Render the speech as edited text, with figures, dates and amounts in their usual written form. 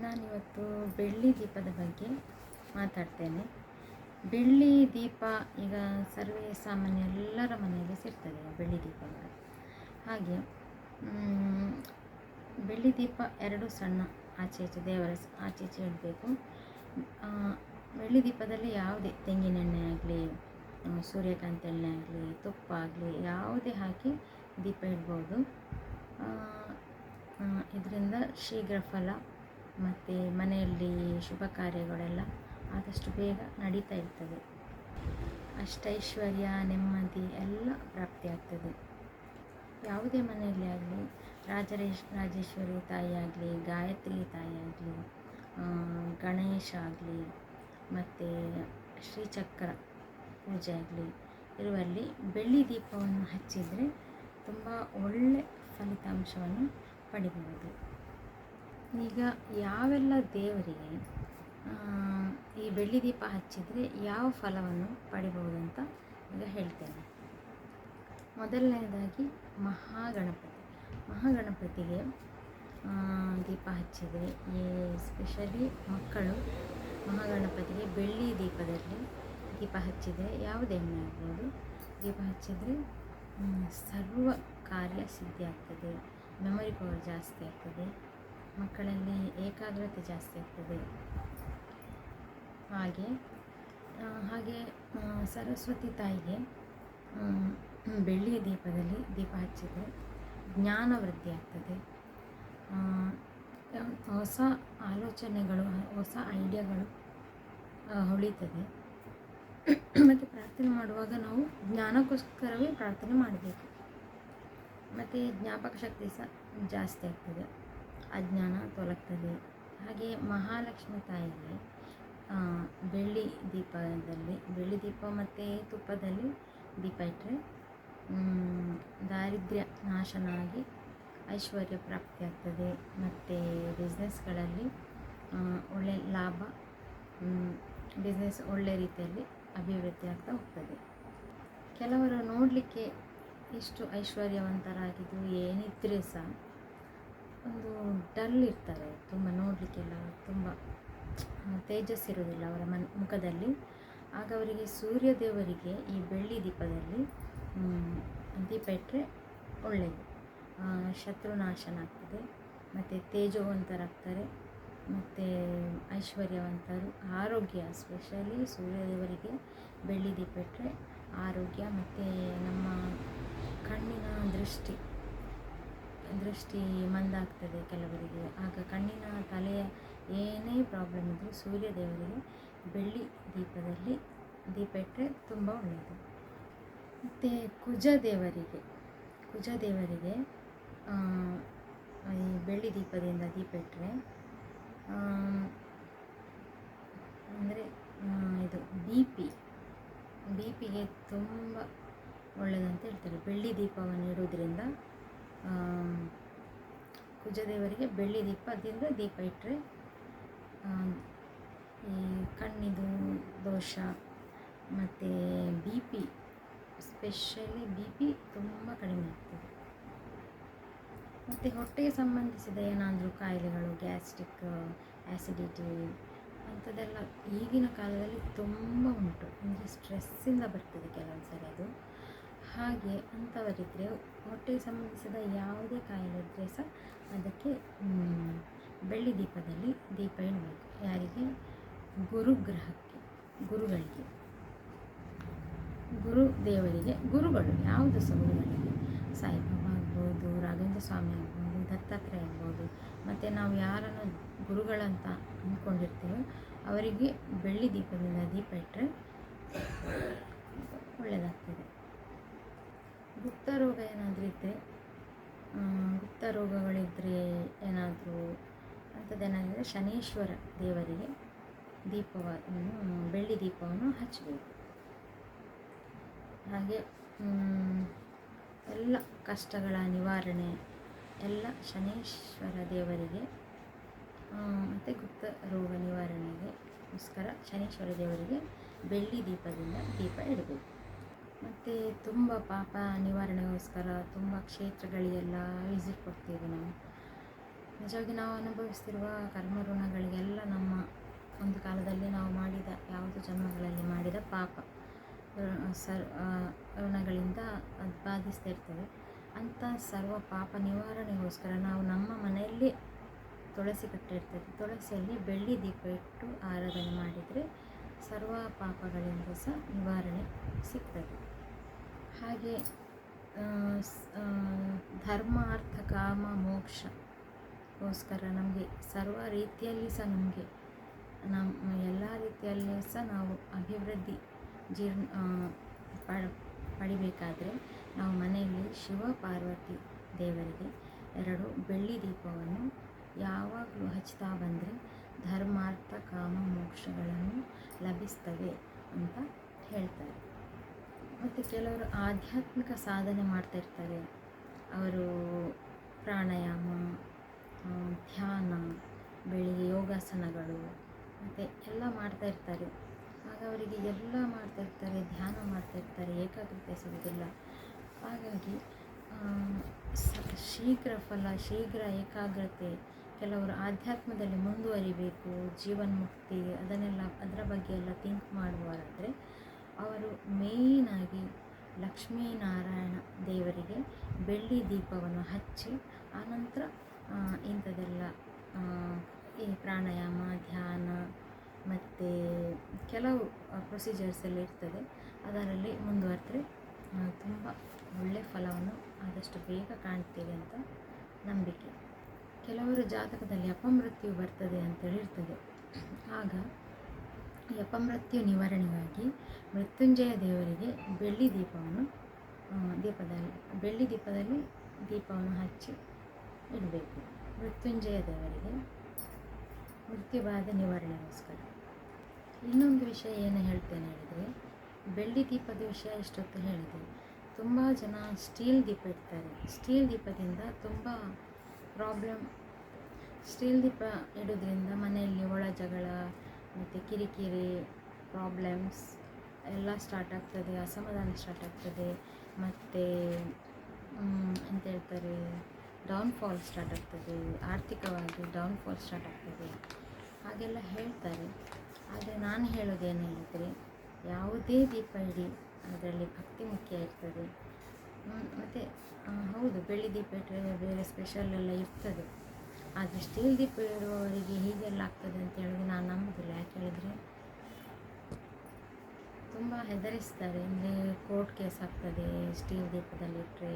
ನಾನಿವತ್ತು ಬೆಳ್ಳಿ ದೀಪದ ಬಗ್ಗೆ ಮಾತಾಡ್ತೇನೆ. ಬೆಳ್ಳಿ ದೀಪ ಈಗ ಸರ್ವೇ ಸಾಮಾನ್ಯ ಎಲ್ಲರ ಮನೆಯಲ್ಲಿ ಸಿಗ್ತದೆ ಬೆಳ್ಳಿ ದೀಪಗಳು. ಹಾಗೆ ಬೆಳ್ಳಿ ದೀಪ ಎರಡು ಸಣ್ಣ ಆಚೆ ಈಚೆ ದೇವರ ಆಚೆ ಈಚೆ ಇಡಬೇಕು. ಬೆಳ್ಳಿ ದೀಪದಲ್ಲಿ ಯಾವುದೇ ತೆಂಗಿನೆಣ್ಣೆ ಆಗಲಿ, ಸೂರ್ಯಕಾಂತಿ ಎಣ್ಣೆ ಆಗಲಿ, ತುಪ್ಪ ಆಗಲಿ ಯಾವುದೇ ಹಾಕಿ ದೀಪ ಇಡ್ಬೋದು. ಇದರಿಂದ ಶೀಘ್ರ ಫಲ ಮತ್ತು ಮನೆಯಲ್ಲಿ ಶುಭ ಕಾರ್ಯಗಳೆಲ್ಲ ಆದಷ್ಟು ಬೇಗ ನಡೀತಾ ಇರ್ತದೆ. ಅಷ್ಟೈಶ್ವರ್ಯ, ನೆಮ್ಮದಿ ಎಲ್ಲ ಪ್ರಾಪ್ತಿಯಾಗ್ತದೆ. ಯಾವುದೇ ಮನೆಯಲ್ಲಿ ಆಗಲಿ, ರಾಜೇಶ್ವರಿ ತಾಯಿ ಆಗಲಿ, ಗಾಯತ್ರಿ ತಾಯಿ ಆಗಲಿ, ಗಣೇಶ ಆಗಲಿ, ಮತ್ತು ಶ್ರೀಚಕ್ರ ಪೂಜೆ ಆಗಲಿ ಇರುವಲ್ಲಿ ಬೆಳ್ಳಿ ದೀಪವನ್ನು ಹಚ್ಚಿದರೆ ತುಂಬ ಒಳ್ಳೆ ಫಲಿತಾಂಶವನ್ನು ಪಡಿಬೋದು. ಈಗ ಯಾವೆಲ್ಲ ದೇವರಿಗೆ ಈ ಬೆಳ್ಳಿ ದೀಪ ಹಚ್ಚಿದರೆ ಯಾವ ಫಲವನ್ನು ಪಡಿಬೋದು ಅಂತ ಈಗ ಹೇಳ್ತೇನೆ. ಮೊದಲನೇದಾಗಿ ಮಹಾಗಣಪತಿಗೆ ದೀಪ ಹಚ್ಚಿದರೆ, ಎಸ್ಪೆಷಲಿ ಮಕ್ಕಳು ಮಹಾಗಣಪತಿಗೆ ಬೆಳ್ಳಿ ದೀಪದಲ್ಲಿ ದೀಪ ಹಚ್ಚಿದರೆ, ಯಾವುದೇ ಎಣ್ಣೆ ಆಗ್ಬೋದು, ದೀಪ ಹಚ್ಚಿದರೆ ಸರ್ವ ಕಾರ್ಯ ಸಿದ್ಧಿ ಆಗ್ತದೆ, ಮೆಮೊರಿ ಪವರ್ ಜಾಸ್ತಿ ಆಗ್ತದೆ, ಮಕ್ಕಳಲ್ಲಿ ಏಕಾಗ್ರತೆ ಜಾಸ್ತಿ ಆಗ್ತದೆ. ಹಾಗೆ ಸರಸ್ವತಿ ತಾಯಿಗೆ ಬೆಳ್ಳಿಯ ದೀಪದಲ್ಲಿ ದೀಪ ಹಚ್ಚಿದರೆ ಜ್ಞಾನ ವೃದ್ಧಿ ಆಗ್ತದೆ, ಹೊಸ ಆಲೋಚನೆಗಳು, ಹೊಸ ಐಡಿಯಾಗಳು ಹೊಳಿತದೆ. ಮತ್ತು ಪ್ರಾರ್ಥನೆ ಮಾಡುವಾಗ ನಾವು ಜ್ಞಾನಕ್ಕೋಸ್ಕರವೇ ಪ್ರಾರ್ಥನೆ ಮಾಡಬೇಕು. ಮತ್ತು ಜ್ಞಾಪಕ ಶಕ್ತಿ ಸಹ ಜಾಸ್ತಿ ಆಗ್ತದೆ, ಅಜ್ಞಾನ ತೊಲಗ್ತದೆ. ಹಾಗೆ ಮಹಾಲಕ್ಷ್ಮಿ ತಾಯಿಗೆ ಬೆಳ್ಳಿ ದೀಪ ಮತ್ತು ತುಪ್ಪದಲ್ಲಿ ದೀಪ ಇಟ್ಟರೆ ದಾರಿದ್ರ್ಯ ನಾಶನ ಆಗಿ ಐಶ್ವರ್ಯ ಪ್ರಾಪ್ತಿ ಆಗ್ತದೆ. ಮತ್ತು ಬಿಸ್ನೆಸ್ಗಳಲ್ಲಿ ಒಳ್ಳೆ ಲಾಭ, ಬಿಸ್ನೆಸ್ ಒಳ್ಳೆ ರೀತಿಯಲ್ಲಿ ಅಭಿವೃದ್ಧಿ ಆಗ್ತಾ ಹೋಗ್ತದೆ. ಕೆಲವರು ನೋಡಲಿಕ್ಕೆ ಎಷ್ಟು ಐಶ್ವರ್ಯವಂತರಾಗಿದ್ದು ಏನಿದ್ದರೆ ಸಹ ಒಂದು ಡಲ್ ಇರ್ತಾರೆ, ತುಂಬ ನೋಡಲಿಕ್ಕೆಲ್ಲ ತುಂಬ ತೇಜಸ್ಸಿರೋದಿಲ್ಲ ಅವರ ಮುಖದಲ್ಲಿ. ಆಗ ಅವರಿಗೆ ಸೂರ್ಯ ದೇವರಿಗೆ ಈ ಬೆಳ್ಳಿ ದೀಪದಲ್ಲಿ ದೀಪ ಇಟ್ಟರೆ ಒಳ್ಳೆಯದು, ಶತ್ರುನಾಶನ ಆಗ್ತದೆ, ಮತ್ತು ತೇಜೋವಂತರಾಗ್ತಾರೆ, ಮತ್ತು ಐಶ್ವರ್ಯವಂತರು. ಆರೋಗ್ಯ, ಸ್ಪೆಷಲಿ ಸೂರ್ಯದೇವರಿಗೆ ಬೆಳ್ಳಿ ದೀಪ ಇಟ್ಟರೆ ಆರೋಗ್ಯ, ಮತ್ತು ನಮ್ಮ ಕಣ್ಣಿನ ದೃಷ್ಟಿ ಮಂದಾಗ್ತದೆ ಕೆಲವರಿಗೆ. ಆಗ ಕಣ್ಣಿನ ತಲೆಯ ಏನೇ ಪ್ರಾಬ್ಲಮ್ ಇದ್ದರೂ ಸೂರ್ಯದೇವರಿಗೆ ಬೆಳ್ಳಿ ದೀಪದಲ್ಲಿ ದೀಪ ಇಟ್ಟರೆ ತುಂಬ ಒಳ್ಳೆಯದು. ಮತ್ತು ಕುಜದೇವರಿಗೆ ಈ ಬೆಳ್ಳಿ ದೀಪದಿಂದ ದೀಪ ಇಟ್ಟರೆ ಅಂದರೆ ಇದು ಬಿ ಪಿಗೆ ತುಂಬ ಒಳ್ಳೆಯದಂತ ಹೇಳ್ತಾರೆ. ಬೆಳ್ಳಿ ದೀಪವನ್ನು ಇಡೋದ್ರಿಂದ ಕುಜದೇವರಿಗೆ ಬೆಳ್ಳಿ ದೀಪದಿಂದ ದೀಪ ಇಟ್ಟರೆ ಈ ಕಣ್ಣಿದು ದೋಷ ಮತ್ತು B P, specially B P ತುಂಬ ಕಡಿಮೆ ಆಗ್ತದೆ. ಮತ್ತು ಹೊಟ್ಟೆಗೆ ಸಂಬಂಧಿಸಿದ ಏನಾದರೂ ಕಾಯಿಲೆಗಳು, ಗ್ಯಾಸ್ಟ್ರಿಕ್, ಆ್ಯಸಿಡಿಟಿ ಅಂಥದ್ದೆಲ್ಲ ಈಗಿನ ಕಾಲದಲ್ಲಿ ತುಂಬ ಉಂಟು. ಅಂದರೆ ಸ್ಟ್ರೆಸ್ಸಿಂದ ಬರ್ತದೆ ಕೆಲವೊಂದು ಸರಿ ಅದು. ಹಾಗೆ ಅಂಥವರಿದ್ದರೆ ಹೊಟ್ಟೆಗೆ ಸಂಬಂಧಿಸಿದ ಯಾವುದೇ ಕಾಯಿಲೆ ಇದ್ದರೆ ಸಹ ಅದಕ್ಕೆ ಬೆಳ್ಳಿ ದೀಪದಲ್ಲಿ ದೀಪ ಇಡಬೇಕು. ಯಾರಿಗೆ? ಗುರುಗಳಿಗೆ, ಗುರುದೇವರಿಗೆ, ಗುರುಗಳು ಯಾವುದು ಸಹ ಗುರುಗಳಿಗೆ, ಸಾಯಿಬಾಬಾ ಆಗ್ಬೋದು, ರಾಘವೇಂದ್ರ ಸ್ವಾಮಿ ಆಗ್ಬೋದು, ದತ್ತಾತ್ರೇಯ ಆಗ್ಬೋದು. ಮತ್ತು ನಾವು ಯಾರನ್ನು ಗುರುಗಳಂತ ಅಂದ್ಕೊಂಡಿರ್ತೇವೋ ಅವರಿಗೆ ಬೆಳ್ಳಿ ದೀಪದಿಂದ ದೀಪ ಇಟ್ಟರೆ ಒಳ್ಳೆಯದಾಗ್ತದೆ. ಗುಪ್ತ ರೋಗ ಏನಾದರೂ ಇದ್ದರೆ, ಗುಪ್ತ ರೋಗಗಳಿದ್ದರೆ ಏನಾದರೂ ಅಂಥದ್ದೇನಾದರೆ ಶನೀಶ್ವರ ದೇವರಿಗೆ ಬೆಳ್ಳಿ ದೀಪವನ್ನು ಹಚ್ಚಬೇಕು. ಹಾಗೆ ಎಲ್ಲ ಕಷ್ಟಗಳ ನಿವಾರಣೆ ಎಲ್ಲ ಶನೀಶ್ವರ ದೇವರಿಗೆ, ಮತ್ತು ಗುಪ್ತ ರೋಗ ನಿವಾರಣೆಗೋಸ್ಕರ ಶನೀಶ್ವರ ದೇವರಿಗೆ ಬೆಳ್ಳಿ ದೀಪದಿಂದ ದೀಪ ಇಡಬೇಕು. ಮತ್ತು ತುಂಬ ಪಾಪ ನಿವಾರಣೆಗೋಸ್ಕರ ತುಂಬ ಕ್ಷೇತ್ರಗಳಿಗೆಲ್ಲ ವಿಸಿಟ್ ಕೊಡ್ತೇವೆ ನಾವು. ನಿಜವಾಗಿ ನಾವು ಅನುಭವಿಸ್ತಿರುವ ಕರ್ಮ ಋಣಗಳಿಗೆಲ್ಲ ನಮ್ಮ ಒಂದು ಕಾಲದಲ್ಲಿ ನಾವು ಮಾಡಿದ ಯಾವುದು ಜನ್ಮಗಳಲ್ಲಿ ಮಾಡಿದ ಪಾಪ ಋಣಗಳಿಂದ ಅದು ಬಾಧಿಸ್ತಾ ಇರ್ತವೆ. ಅಂಥ ಸರ್ವ ಪಾಪ ನಿವಾರಣೆಗೋಸ್ಕರ ನಾವು ನಮ್ಮ ಮನೆಯಲ್ಲಿ ತುಳಸಿ ಕಟ್ಟಿರ್ತದೆ. ತುಳಸಿಯಲ್ಲಿ ಬೆಳ್ಳಿ ದೀಪ ಇಟ್ಟು ಆರಾಧನೆ ಮಾಡಿದರೆ ಸರ್ವ ಪಾಪಗಳಿಂದ ಸಹ ನಿವಾರಣೆ ಸಿಗ್ತದೆ. ಹಾಗೆ ಧರ್ಮ ಅರ್ಥ ಕಾಮ ಮೋಕ್ಷಗೋಸ್ಕರ ನಮಗೆ ಸರ್ವ ರೀತಿಯಲ್ಲಿ ಸಹ ನಮಗೆ ನಮ್ಮ ಎಲ್ಲ ರೀತಿಯಲ್ಲಿ ಸಹ ನಾವು ಅಭಿವೃದ್ಧಿ ಪಡಿಬೇಕಾದರೆ ನಾವು ಮನೆಯಲ್ಲಿ ಶಿವ ಪಾರ್ವತಿ ದೇವರಿಗೆ 2 ಬೆಳ್ಳಿ ದೀಪವನ್ನು ಯಾವಾಗಲೂ ಹಚ್ತಾ ಬಂದರೆ ಧರ್ಮಾರ್ಥ ಕಾಮ ಮೋಕ್ಷಗಳನ್ನು ಲಭಿಸ್ತವೆ ಅಂತ ಹೇಳ್ತಾರೆ. ಮತ್ತು ಕೆಲವರು ಆಧ್ಯಾತ್ಮಿಕ ಸಾಧನೆ ಮಾಡ್ತಾಯಿರ್ತಾರೆ. ಅವರು ಪ್ರಾಣಾಯಾಮ, ಧ್ಯಾನ, ಬೆಳಿಗ್ಗೆ ಯೋಗಾಸನಗಳು ಮತ್ತು ಎಲ್ಲ ಮಾಡ್ತಾಯಿರ್ತಾರೆ. ಆಗ ಅವರಿಗೆ ಎಲ್ಲ ಮಾಡ್ತಾಯಿರ್ತಾರೆ, ಧ್ಯಾನ ಮಾಡ್ತಾಯಿರ್ತಾರೆ, ಏಕಾಗ್ರತೆ ಸಿಗೋದಿಲ್ಲ. ಹಾಗಾಗಿ ಶೀಘ್ರ ಫಲ, ಶೀಘ್ರ ಏಕಾಗ್ರತೆ, ಕೆಲವರು ಆಧ್ಯಾತ್ಮದಲ್ಲಿ ಮುಂದುವರಿಬೇಕು, ಜೀವನ್ಮುಕ್ತಿ ಅದರ ಬಗ್ಗೆ ಎಲ್ಲ ಥಿಂಕ್ ಮಾಡುವವರಾದರೆ ಅವರು ಮೇಯ್ನಾಗಿ ಲಕ್ಷ್ಮೀನಾರಾಯಣ ದೇವರಿಗೆ ಬೆಳ್ಳಿ ದೀಪವನ್ನು ಹಚ್ಚಿ ಆನಂತರ ಇಂಥದ್ದೆಲ್ಲ ಈ ಪ್ರಾಣಾಯಾಮ, ಧ್ಯಾನ ಮತ್ತು ಕೆಲವು ಪ್ರೊಸೀಜರ್ಸ್ ಎಲ್ಲ ಇರ್ತದೆ, ಅದರಲ್ಲಿ ಮುಂದುವರೆದ್ರೆ ತುಂಬ ಒಳ್ಳೆಯ ಫಲವನ್ನು ಆದಷ್ಟು ಬೇಗ ಕಾಣ್ತೀವಿ ಅಂತ ನಂಬಿಕೆ. ಕೆಲವರು ಜಾತಕದಲ್ಲಿ ಅಪಮೃತ್ಯು ಬರ್ತದೆ ಅಂತೇಳಿ ಇರ್ತದೆ. ಆಗ ಈ ಅಪಮೃತ್ಯು ನಿವಾರಣೆಗಾಗಿ ಮೃತ್ಯುಂಜಯ ದೇವರಿಗೆ ಬೆಳ್ಳಿ ದೀಪದಲ್ಲಿ ದೀಪವನ್ನು ಹಚ್ಚಿ ಇಡಬೇಕು. ಮೃತ್ಯುಂಜಯ ದೇವರಿಗೆ ಮೃತ್ಯುಬಾಧೆ ನಿವಾರಣೆಗೋಸ್ಕರ. ಇನ್ನೊಂದು ವಿಷಯ ಏನು ಹೇಳ್ತೇನೆ ಹೇಳಿದರೆ, ಬೆಳ್ಳಿ ದೀಪದ ವಿಷಯ ಇಷ್ಟೊತ್ತು ಹೇಳಿದೆ. ತುಂಬ ಜನ ಸ್ಟೀಲ್ ದೀಪ ಇಡ್ತಾರೆ. ಸ್ಟೀಲ್ ದೀಪದಿಂದ ತುಂಬ ಪ್ರಾಬ್ಲಮ್. ಸ್ಟೀಲ್ ದೀಪ ಇಡೋದ್ರಿಂದ ಮನೆಯಲ್ಲಿ ಒಳ ಜಗಳ ಮತ್ತು ಕಿರಿಕಿರಿ, ಪ್ರಾಬ್ಲಮ್ಸ್ ಎಲ್ಲ ಸ್ಟಾರ್ಟ್ ಆಗ್ತದೆ, ಅಸಮಾಧಾನ ಸ್ಟಾರ್ಟ್ ಆಗ್ತದೆ, ಮತ್ತು ಅಂತ ಹೇಳ್ತಾರೆ ಡೌನ್ಫಾಲ್ ಸ್ಟಾರ್ಟ್ ಆಗ್ತದೆ, ಆರ್ಥಿಕವಾಗಿ ಡೌನ್ಫಾಲ್ ಸ್ಟಾರ್ಟ್ ಆಗ್ತದೆ, ಹಾಗೆಲ್ಲ ಹೇಳ್ತಾರೆ. ಆದರೆ ನಾನು ಹೇಳೋದೇನು ಹೇಳಿದರೆ, ಯಾವುದೇ ದೀಪ ಇಡಿ, ಅದರಲ್ಲಿ ಭಕ್ತಿ ಮುಖ್ಯ ಇರ್ತದೆ. ಮತ್ತು ಹೌದು, ಬೆಳ್ಳಿ ದೀಪ ಇಟ್ಟರೆ ಬೇರೆ ಸ್ಪೆಷಲ್ ಎಲ್ಲ ಇರ್ತದೆ. ಆದರೆ ಸ್ಟೀಲ್ ದೀಪ ಇಡುವವರಿಗೆ ಹೀಗೆಲ್ಲ ಆಗ್ತದೆ ಅಂತ ಹೇಳೋದು ನಾನು ನಂಬೋದಿಲ್ಲ. ಯಾಕೆ ಹೇಳಿದರೆ ತುಂಬ ಹೆದರಿಸ್ತಾರೆ. ಅಂದರೆ ಕೋರ್ಟ್ ಕೇಸ್ ಆಗ್ತದೆ ಸ್ಟೀಲ್ ದೀಪದಲ್ಲಿಟ್ಟರೆ,